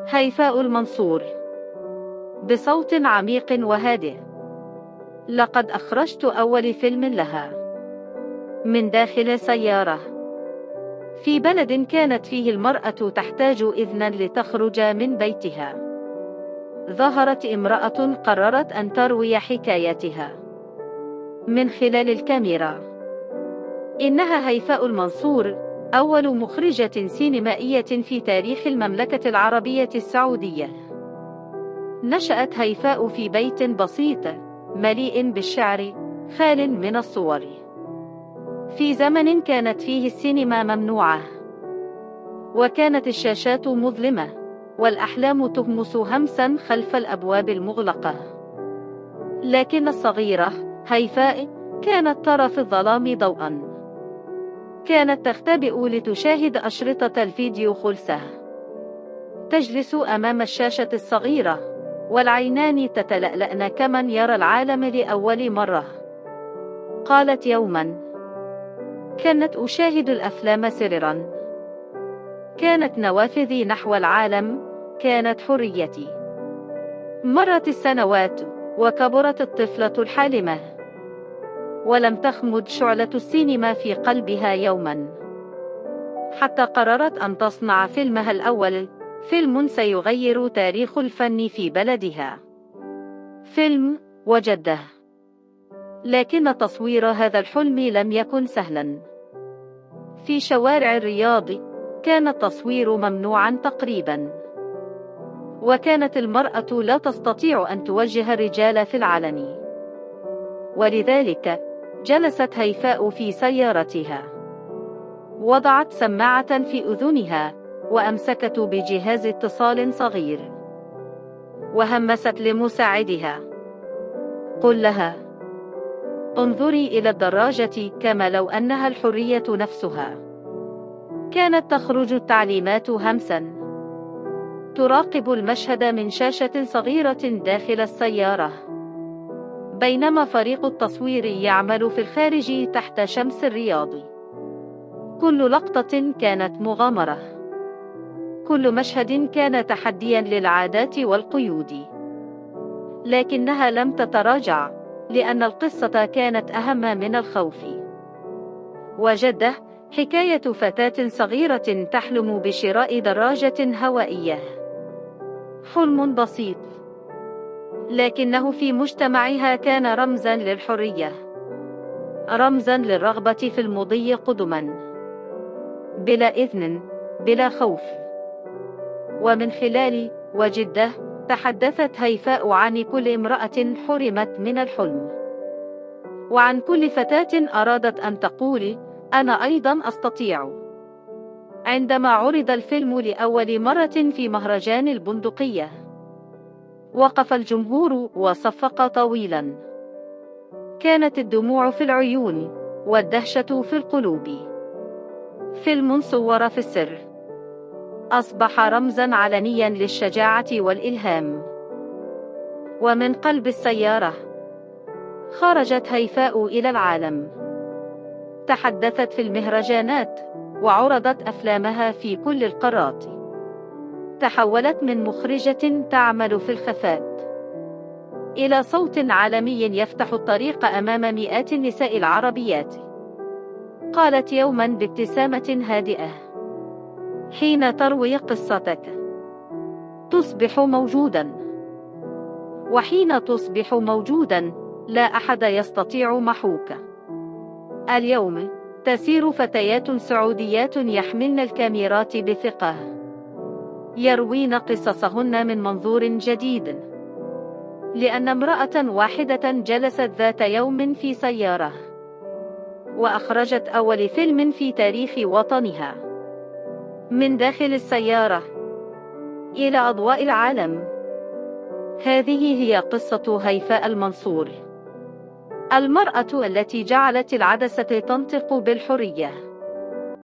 هيفاء المنصور بصوت عميق وهادئ. لقد أخرجت أول فيلم لها من داخل سيارة في بلد كانت فيه المرأة تحتاج إذنا لتخرج من بيتها. ظهرت امرأة قررت أن تروي حكايتها من خلال الكاميرا. إنها هيفاء المنصور، أول مخرجة سينمائية في تاريخ المملكة العربية السعودية. نشأت هيفاء في بيت بسيط مليء بالشعر خال من الصور، في زمن كانت فيه السينما ممنوعة، وكانت الشاشات مظلمة، والأحلام تهمس همسا خلف الأبواب المغلقة. لكن الصغيرة هيفاء كانت ترى في الظلام ضوءا. كانت تختبئ لتشاهد أشرطة الفيديو خلسة. تجلس أمام الشاشة الصغيرة، والعينان تتلألأن كمن يرى العالم لأول مرة. قالت يوما: كانت أشاهد الأفلام سررا، كانت نوافذي نحو العالم، كانت حريتي. مرت السنوات، وكبرت الطفلة الحالمة، ولم تخمد شعلة السينما في قلبها يوما، حتى قررت أن تصنع فيلمها الأول، فيلم سيغير تاريخ الفن في بلدها، فيلم وجده. لكن تصوير هذا الحلم لم يكن سهلا. في شوارع الرياض كان التصوير ممنوعا تقريبا، وكانت المرأة لا تستطيع أن توجه الرجال في العلن، ولذلك جلست هيفاء في سيارتها، وضعت سماعة في أذنها، وأمسكت بجهاز اتصال صغير، وهمست لمساعدها: قل لها انظري إلى الدراجة كما لو أنها الحرية نفسها. كانت تخرج التعليمات همسا. تراقب المشهد من شاشة صغيرة داخل السيارة، بينما فريق التصوير يعمل في الخارج تحت شمس الرياض. كل لقطة كانت مغامرة، كل مشهد كان تحديا للعادات والقيود. لكنها لم تتراجع، لأن القصة كانت أهم من الخوف. وجده حكاية فتاة صغيرة تحلم بشراء دراجة هوائية. حلم بسيط، لكنه في مجتمعها كان رمزا للحرية، رمزا للرغبة في المضي قدما، بلا إذن، بلا خوف. ومن خلال وجده تحدثت هيفاء عن كل امرأة حرمت من الحلم، وعن كل فتاة أرادت أن تقول: أنا أيضا أستطيع. عندما عرض الفيلم لأول مرة في مهرجان البندقية، وقف الجمهور وصفق طويلا. كانت الدموع في العيون، والدهشة في القلوب. فيلم صور في السر، أصبح رمزا علنيا للشجاعة والإلهام. ومن قلب السيارة خرجت هيفاء إلى العالم. تحدثت في المهرجانات، وعرضت أفلامها في كل القارات. تحولت من مخرجة تعمل في الخفاء إلى صوت عالمي يفتح الطريق أمام مئات النساء العربيات. قالت يوما بابتسامة هادئة: حين تروي قصتك تصبح موجودا، وحين تصبح موجودا لا أحد يستطيع محوك. اليوم تسير فتيات سعوديات يحملن الكاميرات بثقة، يروين قصصهن من منظور جديد، لأن امرأة واحدة جلست ذات يوم في سيارة، وأخرجت أول فيلم في تاريخ وطنها، من داخل السيارة إلى أضواء العالم. هذه هي قصة هيفاء المنصور، المرأة التي جعلت العدسة تنطق بالحرية.